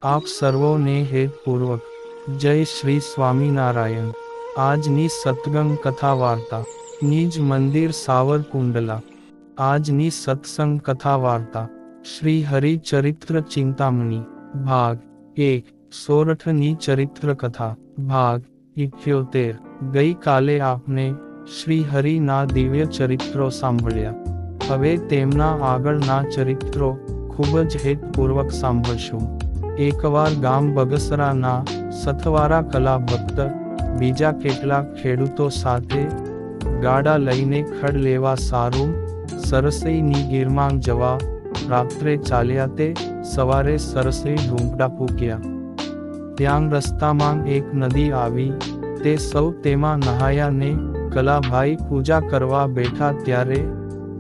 આપ સર્વોને હેતપૂર્વક જય શ્રી સ્વામિનારાયણ। આજની સત્સંગ કથા વાર્તા નિજ મંદિર સાવરકુંડલા। આજની સત્સંગ કથા વાર્તા શ્રી હરિ ચરિત્ર ચિંતામણી ભાગ 1 સોરઠની ચરિત્ર કથા ભાગ 78। ગઈ કાલે આપને શ્રી હરિના દિવ્ય ચરિત્રો સાંભળ્યા। હવે તેમના આગળના ચરિત્રો ખૂબ જ હેતપૂર્વક સાંભળશું। એકવાર ગામ બગસરાના સથવારા કલા ભક્ત બીજા કેટલાક ખેડૂતો સાથે ગાડા લઈને ખડ લેવા સારું સરસઈની ગીરમાં જવા રાત્રે ચાલ્યા। તે સવારે સરસઈ ઢૂંઢા પૂગ્યા। ત્યાં રસ્તામાં એક નદી આવી, તે સૌ તેમાં નહાયા ને કલાભાઈ પૂજા કરવા બેઠા ત્યારે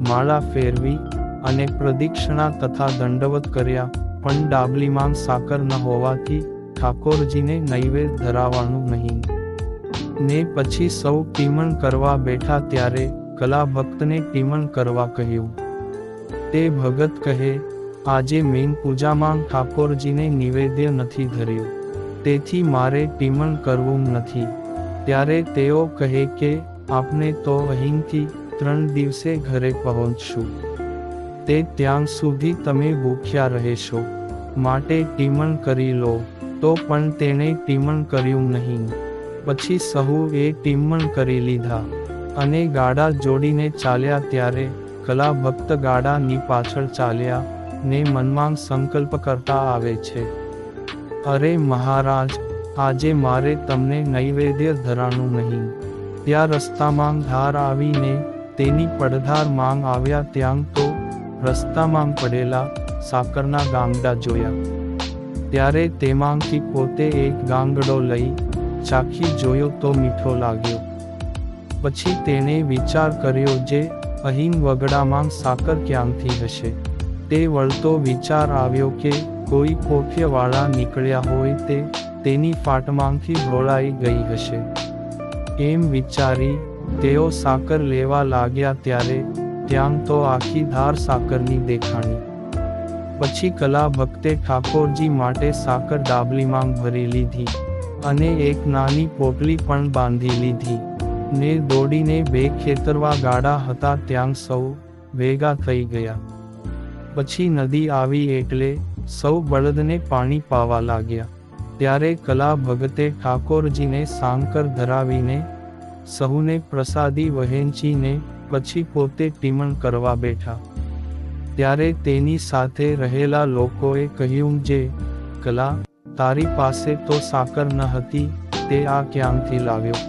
માળા ફેરવી અને પ્રદક્ષિણા તથા દંડવત કર્યા, પણ ડાબલીમાં સાકર ન હોવાથી ઠાકોરજીને નૈવેદ્ય ધરાવવાનું નહીં। ને પછી સૌ ટીમણ કરવા બેઠા ત્યારે કલા ભક્તને ટીમણ કરવા કહ્યું। તે ભગત કહે, આજે મેં પૂજામાં ઠાકોરજીને નિવેદ્ય નથી ધર્યું, તેથી મારે ટીમણ કરવું નથી। ત્યારે તેઓ કહે કે આપને તો અહીંથી 3 દિવસે ઘરે પહોંચશું, તે ત્યાં સુધી તમે ભૂખ્યા રહેશો, માટે ટીમણ કરી લો। તો પણ તેણે ટીમણ કર્યું નહીં। પછી સહુએ ટીમણ કરી લીધા અને ગાડા જોડીને ચાલ્યા। ત્યારે કલા ભક્ત ગાડાની પાછળ ચાલ્યા ને મનમાં સંકલ્પ કરતા આવે છે, અરે મહારાજ, આજે મારે તમને નૈવેદ્ય ધરાણું નહીં। ત્યાં રસ્તામાં ધાર આવીને તેની પડધાર માંગ આવ્યા। ત્યાં તો રસ્તામાં પડેલા સાકરના ગાંગડા જોયા। ત્યારે તેમાંથી પોતે એક ગાંગડો લઈ ચાખી જોયો તો મીઠો લાગ્યો। પછી તેણે વિચાર કર્યો, જે અહીં વગડામાં સાકર ક્યાંથી હશે? તે વળતો વિચાર આવ્યો કે કોઈ પોઠિયાવાળા નીકળ્યા હોય તે તેની ફાટમાંથી ઢોળાઈ ગઈ હશે। એમ વિચારી તેઓ સાકર લેવા લાગ્યા। ત્યારે ત્યાં તો આખી ધાર સાકરની દેખાણી। પછી કલા ભક્તે ઠાકોરજી માટે સાકર ડાબલીમાં ભરી લીધી અને એક નાની પોટલી પણ બાંધી લીધી ને દોડીને 2 ખેતરવા ગાડા હતા ત્યાં સૌ ભેગા થઈ ગયા। પછી નદી આવી એટલે સૌ બળદને પાણી પાવા લાગ્યા। ત્યારે કલા ભગતે ઠાકોરજીને સાંકર ધરાવીને સહુને પ્રસાદી વહેંચીને પછી પોતે ટીમણ કરવા બેઠા। ત્યારે તેની સાથે રહેલા લોકોએ કહ્યું, જે કલા, તારી પાસે તો સાકર ન હતી, તે આ ક્યાંથી લાવ્યો?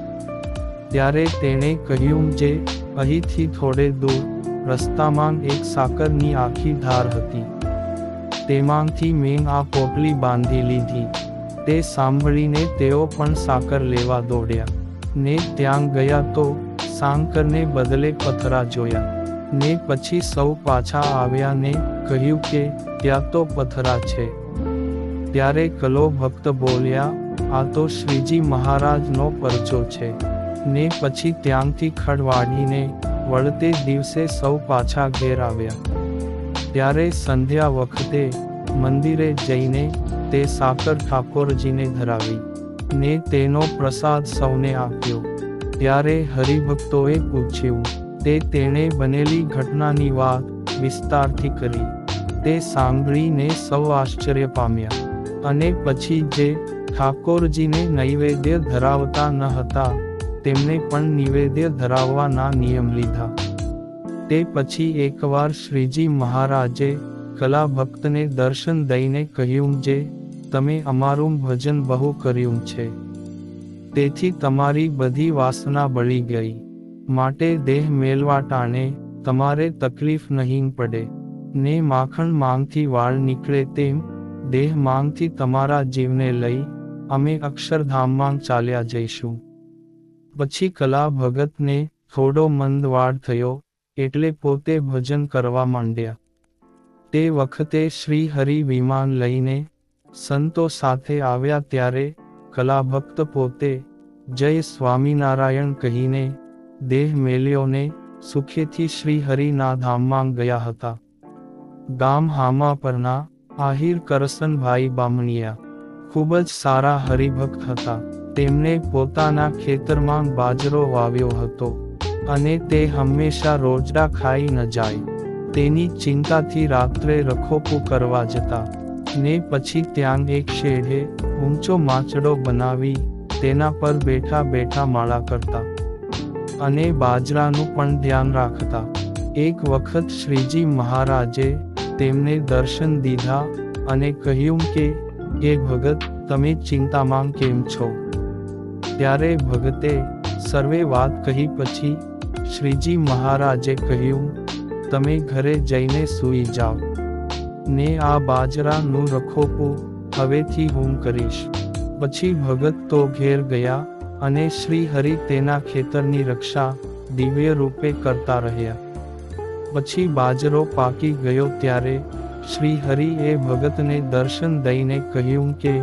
ત્યારે તેણે કહ્યું, જે અહીંથી થોડે દૂર રસ્તામાં એક સાકરની આખી ધાર હતી, તેમાંથી મેં આ પોટલી બાંધી લીધી। તે સાંભળીને તેઓ પણ સાકર લેવા દોડ્યા ને ત્યાં ગયા તો સાંકરને બદલે પથરા જોયા ને પછી સૌ પાછા આવ્યા ને કહ્યું કે ત્યાં તો પથરા છે। ત્યારે કલો ભક્ત બોલ્યા, આ તો શ્રીજી મહારાજનો પરચો છે। ને પછી ત્યાંથી ખડ વાઢીને વળતે દિવસે સૌ પાછા ઘેર આવ્યા। ત્યારે સંધ્યા વખતે મંદિરે જઈને તે સાકર ઠાકોરજીને ધરાવી ને તેનો પ્રસાદ સૌને આપ્યો। ત્યારે હરિભક્તોએ પૂછ્યું, તે તેણે બનેલી ઘટનાની વાત વિસ્તારથી કરી। તે સાંભળીને સૌ આશ્ચર્ય પામ્યા અને પછી જે ઠાકોરજીને નૈવેદ્ય ધરાવતા ન હતા તેમને પણ નિવેદ્ય ધરાવવાના નિયમ લીધા। તે પછી એકવાર શ્રીજી મહારાજે કલા ભક્તને દર્શન દઈને કહ્યું, જે તમે અમારું ભજન બહુ કર્યું છે, તેથી તમારી બધી વાસના બળી ગઈ, માટે દેહ મેલવાટાને તમારે તકલીફ નહીં પડે ને માખણ માંગથી વાળ નીકળે તેમ દેહ માંગથી તમારા જીવને લઈ અમે અક્ષરધામમાં ચાલ્યા જઈશું। પછી કલા ભગતને થોડો મંદવાડ થયો એટલે પોતે ભજન કરવા માંડ્યા। તે વખતે શ્રી હરિ વિમાન લઈને સંતો સાથે આવ્યા। ત્યારે કલા ભક્ત પોતે જય સ્વામિનારાયણ કહીને દેહ મેલ્યો ને સુખેથી શ્રી હરિના ધામમાં ગયા હતા। ગામ હામા પરના આહિર કરસનભાઈ બામણિયા ખૂબ જ સારા હરિભક્ત હતા. તેમણે પોતાના ખેતરમાં બાજરો વાવ્યો હતો અને તે હંમેશા રોજડા ખાઈ ન જાય તેની ચિંતાથી રાત્રે રખોપું કરવા જતા ને પછી ત્યાં એક શેઢે ઊંચો માંચડો બનાવી તેના પર બેઠા બેઠા માળા કરતા અને બાજરાનું પણ ધ્યાન રાખતા. એક વખત શ્રીજી મહારાજે તેમને દર્શન દીધા અને કહ્યું કે એ ભગત, તમે ચિંતામાં કેમ છો? ત્યારે ભગતે સર્વે વાત કહી પછી શ્રીજી મહારાજે કહ્યું, તમે ઘરે જઈને સૂઈ જાઓ ને આ બાજરાનું રખોપું હવેથી હું કરીશ. પછી ભગત તો ઘેર ગયા અને શ્રી હરિ તેના ખેતરની રક્ષા દિવ્ય રૂપે કરતા રહ્યા. પછી બાજરો પાકી ગયો ત્યારે શ્રી હરિએ ભગતને દર્શન દઈને કહ્યું કે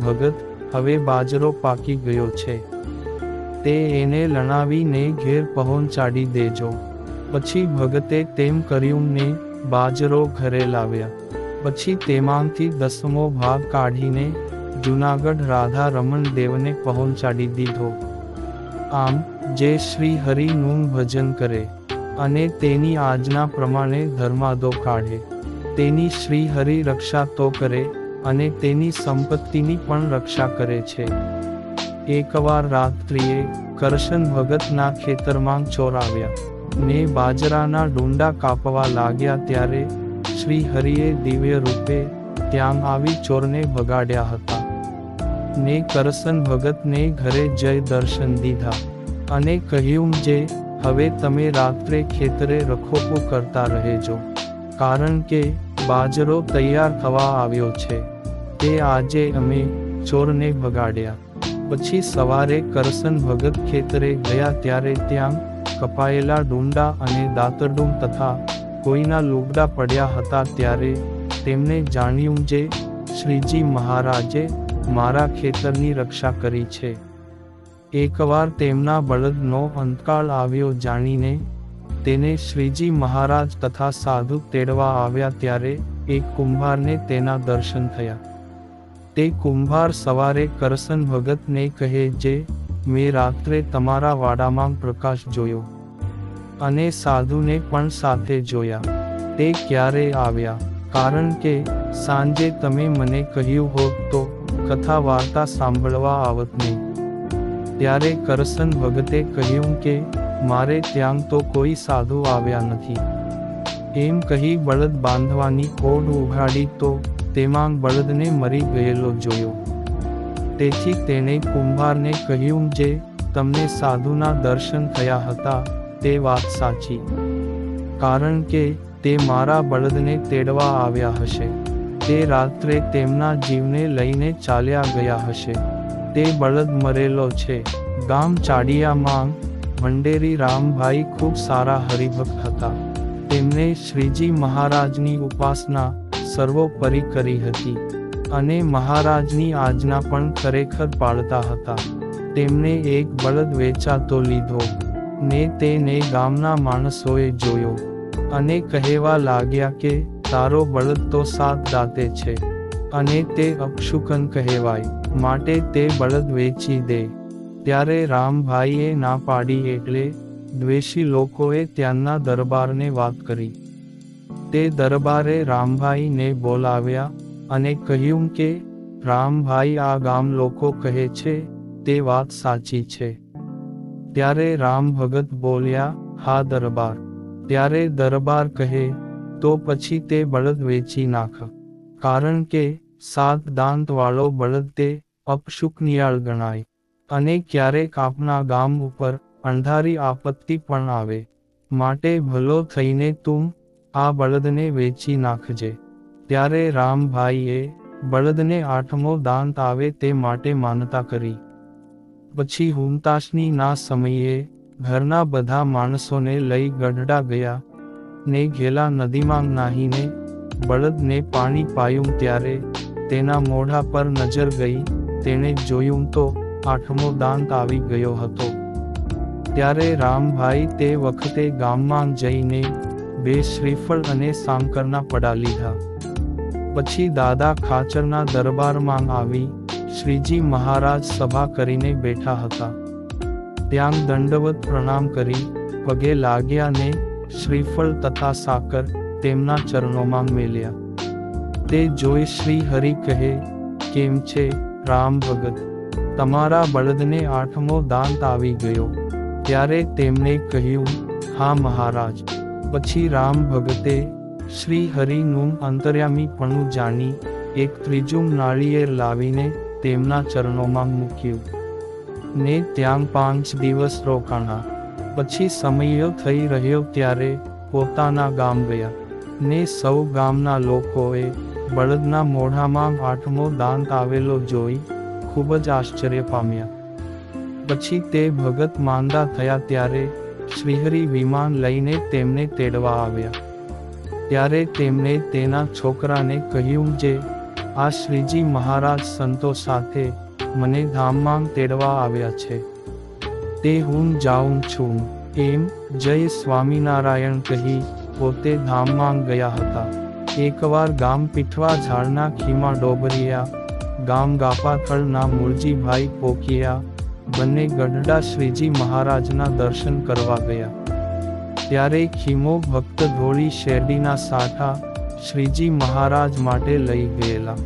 ભગત, હવે બાજરો પાકી ગયો છે, તે એને લણાવીને ઘેર પહોંચાડી દેજો. પછી ભગતે તેમ કર્યું ને બાજરો ઘરે લાવ્યા. પછી તેમાંથી 10મો ભાગ કાઢીને જૂનાગઢ રાધા રમણ દેવને પહોંચાડી દીધો. આમ જે શ્રી હરિનું ભજન કરે અને તેની આજ્ઞા પ્રમાણે ધર્માદો કાઢે તેની શ્રી હરિ રક્ષા તો કરે અને તેની સંપત્તિની પણ રક્ષા કરે છે. એકવાર રાત્રિએ કરશન ભગતના ખેતરમાં ચોર આવ્યા ને બાજરાના ડુંડા કાપવા લાગ્યા ત્યારે શ્રી હરિએ દિવ્ય રૂપે ત્યાં આવી ચોરને ભગાડ્યા હતા ને કરશન ભગતને ઘરે જઈ દર્શન દીધા અને કહ્યું, જે હવે તમે રાત્રે ખેતરે રખોપું કરતા રહેજો, કારણ કે બાજરો તૈયાર થવા આવ્યો છે. તે આજે અમે ચોરને ભગાડ્યા. પછી સવારે કરશન ભગત ખેતરે ગયા ત્યારે ત્યાં કપાયેલા ડુંડા અને દાતરડું તથા કોઈના લુગડા પડ્યા હતા. ત્યારે તેમને જાણ્યું, જે શ્રીજી મહારાજે મારા ખેતરની રક્ષા કરી છે. એકવાર તેમના બળદનો અંતકાળ આવ્યો જાણીને તેને શ્રીજી મહારાજ તથા સાધુ તેડવા આવ્યા ત્યારે એક કુંભારને તેના દર્શન થયા. તે કુંભાર સવારે કરશન ભગતને કહે, જે મેં રાત્રે તમારા વાડામાં પ્રકાશ જોયો અને સાધુને પણ સાથે જોયા. તે ક્યારે આવ્યા? કારણ કે સાંજે તમે મને કહ્યું હોત તો કથા વાર્તા સાંભળવા આવત નહીં. ત્યારે કરશન ભગતે કહ્યું કે મારે ત્યાં તો કોઈ સાધુ આવ્યા નથી. એમ કહી બળદ બાંધવાની ઓઢ ઉઘાડી તો તેમાં બળદને મરી ગયેલો જોયો. તેથી તેણે કુંભારને કહ્યું, જે તમને સાધુના દર્શન થયા હતા તે વાત સાચી, કારણ કે તે મારા બળદને તેડવા આવ્યા હશે. તે રાત્રે તેમના જીવને લઈને ચાલ્યા ગયા હશે. તે બળદ મરેલો છે. ગામ ચાડિયામાં ભંડેરી રામભાઈ ખૂબ સારા હરિભક્ત હતા. તેમને શ્રીજી મહારાજની ઉપાસના સર્વોપરી કરી હતી અને મહારાજની આજ્ઞા પણ ખરેખર પાળતા હતા. તેમને એક બળદ વેચાતો લીધો ને તેને ગામના માણસોએ જોયો અને કહેવા લાગ્યા કે તારો બળદ તો 7 દાંતે છે અને તે અપશુકન કહેવાય, માટે તે બળદ વેચી દે. ત્યારે રામભાઈએ ના પાડી એટલે દ્વેષી લોકોએ ત્યાંના દરબારને વાત કરી. તે દરબારે રામભાઈને બોલાવ્યા અને કહ્યું કે રામભાઈ, આ ગામ લોકો કહે છે તે વાત સાચી છે. ત્યારે રામ ભગત બોલ્યા, હા દરબાર. ત્યારે દરબાર કહે, તો પછી તે બળદ વેચી નાખ, કારણ કે 7 દાંત વાળો બળદ તે અપશુકનિયાળ ગણાય અને ક્યારેક આપના ગામ ઉપર અંધારી આપત્તિ પણ આવે. માટે ભલો થઈને તું આ બળદને વેચી નાખજે. ત્યારે રામભાઈએ બળદને 8મો દાંત આવે તે માટે માનતા કરી. પછી હુમતાશની ના સમયે ઘરના બધા માણસોને લઈ ગઢડા ગયા ને ઘેલા નદીમાં નાહીને બળદને પાણી પાયું. ત્યારે તેના મોઢા પર નજર ગઈ. તેણે જોયું તો 8મો દાંત આવી ગયો હતો. ત્યારે રામભાઈ તે વખતે ગામમાં જઈને 2 શ્રીફળ અને સાંકરના પડા લીધા. પછી દાદા ખાચરના દરબારમાં આવી શ્રીજી મહારાજ સભા કરીને બેઠા હતા. ત્યાં દંડવત પ્રણામ કરી પગે લાગ્યા ને શ્રીફળ તથા સાકર તેમના ચરણોમાં મેલ્યા. તે જોઈ શ્રી હરિ કહે, કેમ છે રામ ભગત, તમારા બળદને 8મો દાંત આવી ગયો. ત્યારે તેમને કહ્યું, હા મહારાજ. પછી રામ ભગતે શ્રી હરિનું અંતર્યામીપણું જાણી એક ત્રીજું નાળિયેર લાવીને તેમના ચરણોમાં મૂક્યું ને ત્યાં 5 દિવસ રોકાણા. પછી સમય થઈ રહ્યો ત્યારે પોતાના ગામ ગયા ને સૌ ગામના લોકોએ બળદના મોઢામાં 8મો દાંત આવેલો જોઈ ખૂબ જ આશ્ચર્ય પામ્યા. પછી તે ભગત માંદા થયા ત્યારે શ્રીહરિ વિમાન લઈને તેમને તેડવા આવ્યા. ત્યારે તેમણે તેના છોકરાને કહ્યું, જે આ શ્રીજી મહારાજ સંતો સાથે મને ધામમાં તેડવા આવ્યા છે, તે હું જાઉં છું. એમ જય સ્વામિનારાયણ કહી પોતે ધામમાં ગયા હતા. એકવાર ગામ પીઠવા ઝાડના ખીમા ડોબરિયા ગામ ગાપાથળના મૂળજીભાઈ પોકિયા બંને ગઢડા શ્રીજી મહારાજના દર્શન કરવા ગયા. ત્યારે ખીમો ભક્ત ધોળી શેરડીના સાઠા શ્રીજી મહારાજ માટે લઈ ગયેલા,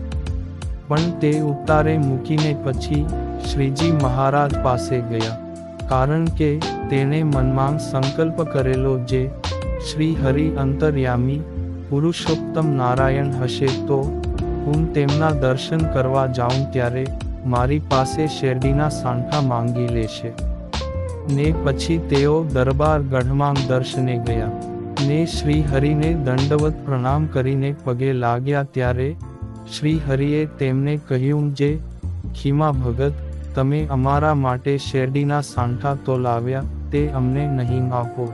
પણ તે ઉતારે મૂકીને પછી શ્રીજી મહારાજ પાસે ગયા, કારણ કે તેણે મનમાં સંકલ્પ કરેલો, જે શ્રી હરિ અંતર્યામી પુરુષોત્તમ નારાયણ હશે તો હું તેમના દર્શન કરવા જાઉં ત્યારે મારી પાસે શેરડીના સાંઠા માંગી લેશે. ને પછી તેઓ દરબાર ગઢમાં દર્શને ગયા ને શ્રી હરિને દંડવત પ્રણામ કરીને પગે લાગ્યા. ત્યારે શ્રી હરિએ તેમને કહ્યું, જે ખીમા ભગત, તમે અમારા માટે શેરડીના સાંઠા તો લાવ્યા, તે અમને નહીં આપો.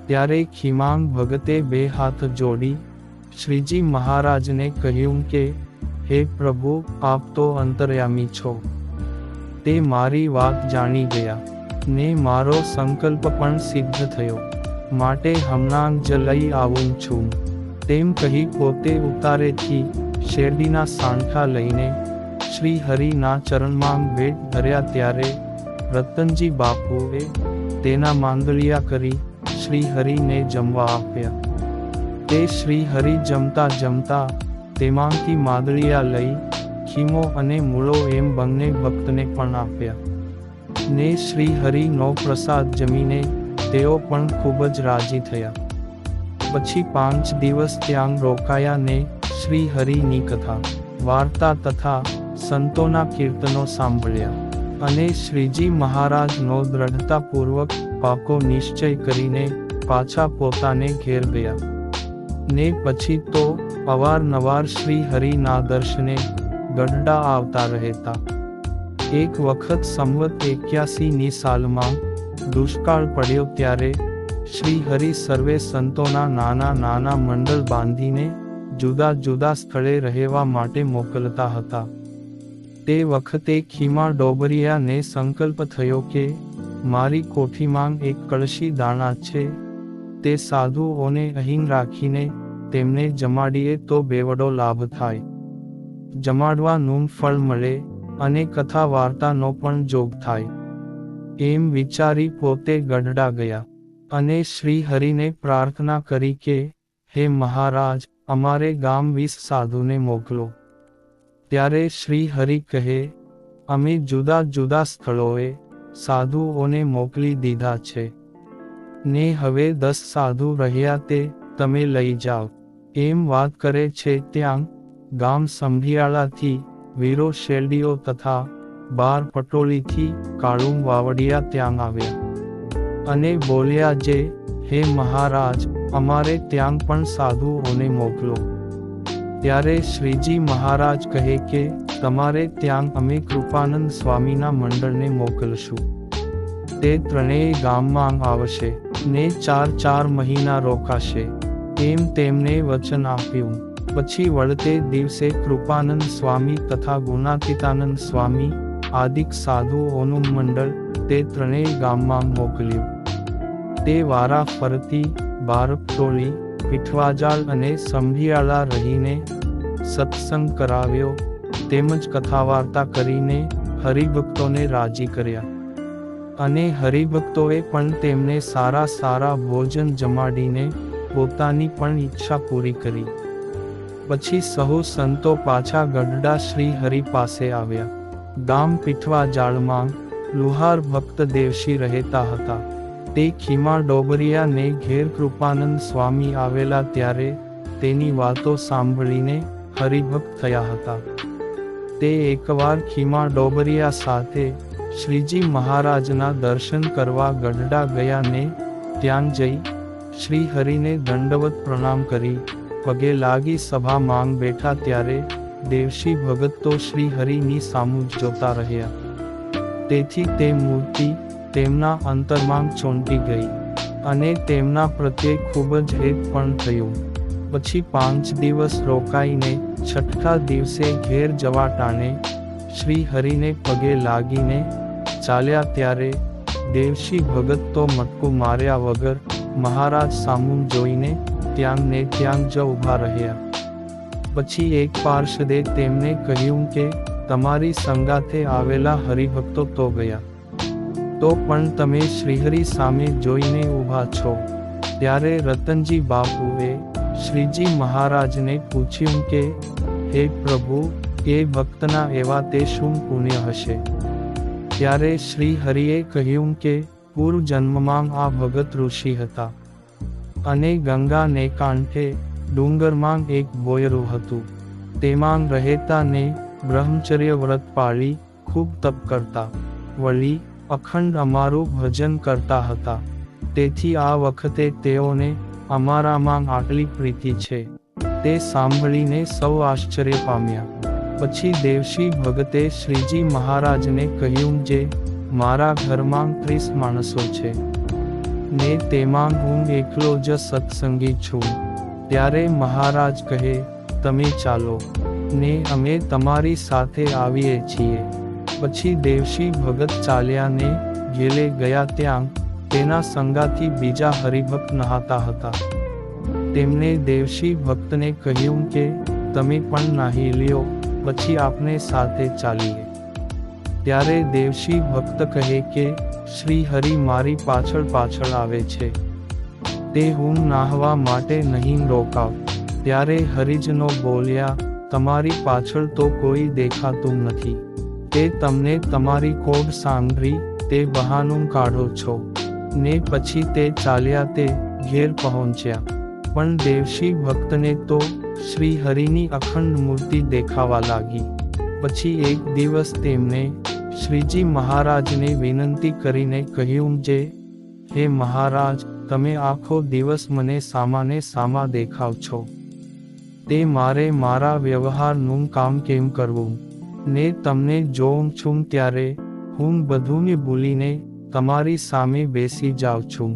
ત્યારે ખીમાંગ ભગતે 2 હાથ જોડી શ્રીજી મહારાજને કહ્યું કે, હે પ્રભુ, આપ તો અંતર્યામી છો. તે મારી વાત જાણી ગયા ને મારો સંકલ્પ પણ સિદ્ધ થયો, માટે હમણાં જ લઈ આવું છું. તેમ કહી પોતે ઉતારેથી શેરડીના સાંઠા લઈને શ્રી હરિના ચરણમાં ભેટ ધર્યા. ત્યારે રતનજી બાપુએ તેના માંદલિયા કરી શ્રી હરિને જમવા આપ્યા. તે શ્રી હરિ જમતા જમતા તેમાંથી માદળિયા લઈ ખીમો અને મૂળો એમ બંને ભક્તને પણ આપ્યા ને શ્રી હરિનો પ્રસાદ જમીને તેઓ પણ ખૂબ જ રાજી થયા. પછી 5 દિવસ ત્યાં રોકાયા ને શ્રી હરિની કથા વાર્તા તથા સંતોના કીર્તનો સાંભળ્યા અને શ્રીજી મહારાજનો દ્રઢતાપૂર્વક પાકો નિશ્ચય કરીને પાછા પોતાને ઘેર ગયા. ને પછી તો અવારનવાર શ્રી હરિના દર્શને ગઢડા આવતા રહેતા. એક વખત સંવત 81ની સાલમાં દુષ્કાળ પડ્યો ત્યારે શ્રી હરિ સર્વે સંતોના નાના નાના મંડળ બાંધીને જુદા જુદા સ્થળે રહેવા માટે મોકલતા હતા. તે વખતે ખીમા ડોબરિયાને સંકલ્પ થયો કે મારી કોઠીમાં એક કળશી દાણા છે, તે સાધુઓને અહીં રાખીને તેમને જમાડીએ તો બેવડો લાભ થાય, જમાડવાનું ફળ મળે અને કથા વાર્તાનો પણ જોગ થાય. એમ વિચારી પોતે ગઢડા ગયા અને શ્રી હરિને પ્રાર્થના કરી કે, હે મહારાજ, અમારે ગામ 20 સાધુને મોકલો. ત્યારે શ્રી હરિ કહે, અમે જુદા જુદા સ્થળોએ સાધુઓને મોકલી દીધા છે ને હવે 10 સાધુ રહ્યા, તે તમે લઈ જાઓ. એમ વાત કરે છે ત્યાં ગામ સંભિયાળાથી વીરો શેરડીઓ તથા 12 પટોળીથી કાળું વાવડિયા ત્યાં આવ્યા અને બોલ્યા, જે હે મહારાજ, અમારે ત્યાં પણ સાધુઓને મોકલો. ત્યારે શ્રીજી મહારાજ કહે કે, તમારે ત્યાં અમે કૃપાનંદ સ્વામીના મંડળને મોકલશું. તે ત્રણેય ગામમાં આવશે ને 4 મહિના રોકાશે. એમ તેમને વચન આપ્યું. પછી વળતે દિવસે કૃપાનંદ સ્વામી તથા ગુણાતીતાનંદ સ્વામી આદિક સાધુઓનું મંડળ તે ત્રણેય ગામમાં મોકલ્યું. તે વારા ફરતી 12 ટોળી પીઠવાજાળ અને સંભિયાળા રહીને સત્સંગ કરાવ્યો, તેમજ કથા વાર્તા કરીને હરિભક્તોને રાજી કર્યા. અને હરિભક્તોએ પણ તેમને સારા સારા ભોજન જમાડીને પોતાની પણ ઈચ્છા પૂરી કરી. પછી સહુ સંતો પાછા ગઢડા શ્રી હરિ પાસે આવ્યા. ગામ પીઠવા જાળમાં લુહાર ભક્ત દેવશી રહેતા હતા. તે ખીમા ડોબરિયાને ઘેર કૃપાનંદ સ્વામી આવેલા ત્યારે તેની વાતો સાંભળીને હરિભક્ત થયા હતા. તે એકવાર ખીમા ડોબરિયા સાથે શ્રીજી મહારાજના દર્શન કરવા ગઢડા ગયા ને ત્યાં જઈ શ્રી હરિને દંડવત પ્રણામ કરી પગે લાગી સભા માંગ બેઠા ત્યારે દેવશી ભગત તો શ્રી હરિની સામું જ જોતા રહ્યા. તેથી તે મૂર્તિ તેમના અંતરમાં ચોંટી ગઈ અને તેમના પ્રત્યે ખૂબ જ હેત પણ થયું. પછી 5 દિવસ રોકાઈને છઠ્ઠા દિવસે ઘેર જવા ટાણે શ્રી હરિને પગે લાગીને ચાલ્યા ત્યારે દેવશી ભગત તો મટકું માર્યા વગર મહારાજ સામું જોઈને ત્યાં ને ત્યાં જ ઊભા રહ્યા. પછી એક પાર્ષદે તેમને કહ્યું કે તમારી સંગાથે આવેલા હરિભક્તો તો ગયા, તો પણ તમે શ્રીહરિ સામે જોઈને ઊભા છો. ત્યારે રતનજી બાપુએ શ્રીજી મહારાજને પૂછ્યું કે હે પ્રભુ, એ ભક્તના એવા તે શું પુણ્ય હશે? ત્યારે શ્રી હરિએ કહ્યું કે પૂર્વ જન્મમાં આ ભગત ઋષિ હતા અને ગંગાને કાંઠે ડુંગરમાં એક બોયરું હતું. તેમાં રહેતા ને બ્રહ્મચર્ય વ્રત પાળી ખૂબ તપ કરતા, વળી અખંડ અમારું ભજન કરતા હતા. તેથી આ વખતે તેઓને અમારામાં આટલી પ્રીતિ છે. તે સાંભળીને સૌ આશ્ચર્ય પામ્યા. પછી દેવશી ભગતે શ્રીજી મહારાજને કહ્યું, જે મારા ઘરમાં 30 માણસો છે ને તેમાં હું એકલો જ સત્સંગી છું. ત્યારે મહારાજ કહે, તમે ચાલો ને અમે તમારી સાથે આવીએ છીએ. પછી દેવશી ભગત ચાલ્યા ને ગેલે ગયા. ત્યાં તેના સંગાથી બીજા હરિભક્ત નહાતા હતા. તેમણે દેવશી ભક્તને કહ્યું કે તમે પણ નાહી લ્યો, પછી આપને સાથે ચાલીએ. ત્યારે દેવશી ભક્ત કહે કે શ્રી હરિ મારી પાછળ પાછળ આવે છે, તે હું નાહવા માટે નહીં રોકાવ. ત્યારે હરિજનો બોલ્યા, તમારી પાછળ તો કોઈ દેખાતું નથી, તે તમને તમારી કોડ સાંભળી તે બહાનું કાઢો છો. ને પછી તે ચાલ્યા તે ઘેર પહોંચ્યા. પણ દેવશી ભક્તને તો શ્રી હરિની અખંડ મૂર્તિ દેખાવા લાગી. પછી એક દિવસ તેમને શ્રીજી મહારાજને વિનંતી કરીને કહ્યું, જે હે મહારાજ, તમે આખો દિવસ મને સામાને સામા દેખાવ છો, તે મારે મારા વ્યવહારનું કામ કેમ કરવું? ને તમને જોઉં છું ત્યારે હું બધુંને ભૂલીને તમારી સામે બેસી જાઉં છું.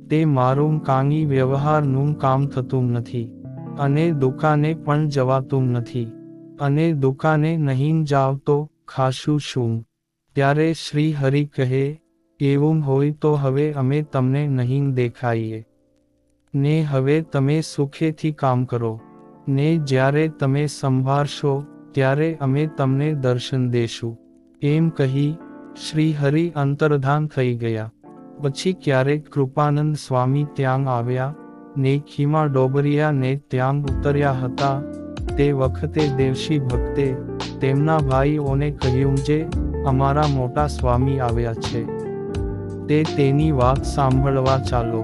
તે મારું કાંઈ વ્યવહારનું કામ થતું નથી અને દુકાને પણ જવાતું નથી, અને દુકાને નહીં જાવ તો ખાશું શું? ત્યારે શ્રી હરિ કહે, એવું હોય તો હવે અમે તમને નહીં દેખાઈએ ને હવે તમે સુખેથી કામ કરો, ને જ્યારે તમે સંભાળશો ત્યારે અમે તમને દર્શન દેશું. એમ કહી શ્રી હરિ અંતર્ધાન થઈ ગયા. પછી ક્યારેક કૃપાનંદ સ્વામી ત્યાં આવ્યા ને ખીમા ડોબરિયા ને ત્યાં ઉતર્યા હતા. તે વખતે દેવશી ભક્તે તેમના ભાઈઓને કહ્યું, જે અમારા મોટા સ્વામી આવ્યા છે, તે તેની વાત સાંભળવા ચાલો.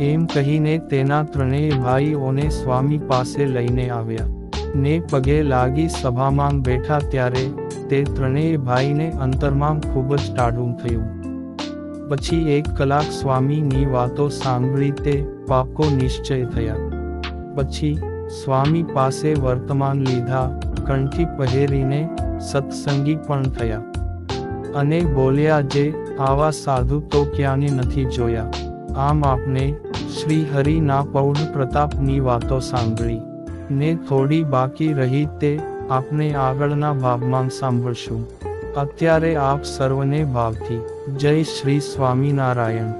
એમ કહીને તેના ત્રણેય ભાઈઓને સ્વામી પાસે લઈને આવ્યા ને પગે લાગી સભામાં બેઠા. ત્યારે તે ત્રણેય ભાઈને અંતરમાં ખૂબ જ ટાઢું થયું. પછી 1 કલાક સ્વામીની વાતો સાંભળી તે પાકો નિશ્ચય થયા. પછી સ્વામી પાસે વર્તમાન લીધા, કંઠી પહેરીને સત્સંગી પણ થયા અને બોલ્યા, જે આવા સાધુ તો ક્યાંય નથી જોયા. આમ આપને શ્રી હરિના પૌઢ પ્રતાપની વાતો સાંભળી ને થોડી બાકી રહી તે આપને આગળના ભાગમાં સાંભળશું. અત્યારે આપ સર્વને ભાવથી જય શ્રી સ્વામિનારાયણ.